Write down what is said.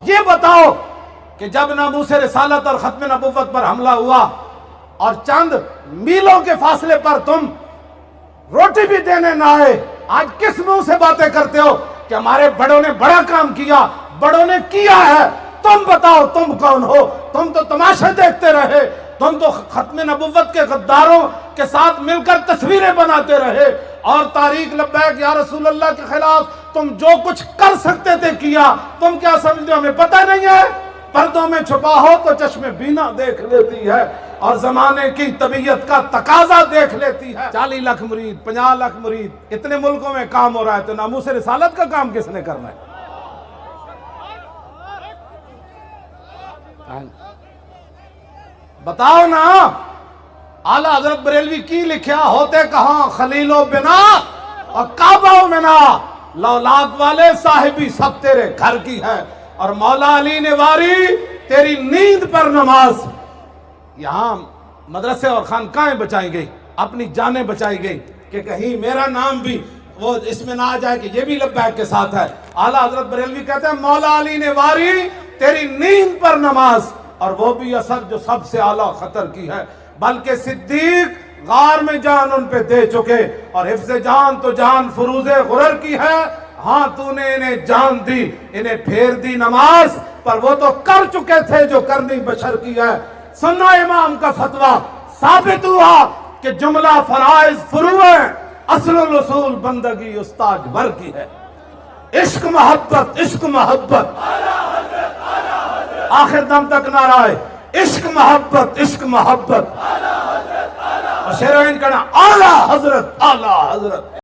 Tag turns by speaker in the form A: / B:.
A: یہ بتاؤ کہ جب ناموس رسالت اور ختم نبوت پر حملہ ہوا اور چند میلوں کے فاصلے پر تم روٹی بھی دینے نہ آئے، آج کس منہ سے باتیں کرتے ہو کہ ہمارے بڑوں نے بڑا کام کیا، بڑوں نے کیا ہے؟ تم بتاؤ تم کون ہو؟ تم تو تماشے دیکھتے رہے، تم تو ختم نبوت کے غداروں کے ساتھ مل کر تصویریں بناتے رہے اور تاریخ لبیک یا رسول اللہ کے خلاف تم جو کچھ کر سکتے تھے کیا۔ تم کیا سمجھتے ہو ہمیں پتہ نہیں ہے؟ پردوں میں چھپا ہو تو چشم بینا دیکھ لیتی ہے اور زمانے کی طبیعت کا تقاضا دیکھ لیتی ہے۔ 40 لاکھ مرید، 50 لاکھ مرید، اتنے ملکوں میں کام ہو رہا ہے تو ناموس رسالت کا کام کس نے کرنا ہے؟ بتاؤ نا، اعلیٰ حضرت بریلوی کی لکھیا ہوتے کہاں خلیل و بنا اور کعبہ و منا، لولاد والے صاحبی سب تیرے گھر کی ہے اور مولا علی نے واری تیری نیند پر نماز۔ یہاں مدرسے اور خانقاہیں بچائی گئی، اپنی جانیں بچائی گئی کہ کہیں میرا نام بھی وہ اس میں نہ آ جائے کہ یہ بھی لبیک کے ساتھ ہے۔ اعلیٰ حضرت بریلوی کہتے ہیں مولا علی نے واری تیری نیند پر نماز، اور وہ بھی اثر جو سب سے اعلیٰ خطر کی ہے، بلکہ صدیق غار میں جان ان پہ دے چکے اور حفظ جان تو جان فروز غرر کی ہے۔ ہاں تو نے انہیں جان دی، انہیں پھیر دی نماز، پر وہ تو کر چکے تھے جو کرنی بشر کی ہے۔ سننا امام کا فتویٰ، ثابت ہوا کہ جملہ فرائض فروع ہے، اصل الاصول بندگی استاج ور کی ہے۔ عشق محبت، عشق محبت، آخر دم تک نعرہ ہے عشق محبت، عشق محبت، اور شیرین کہنا اعلیٰ حضرت، اعلیٰ حضرت۔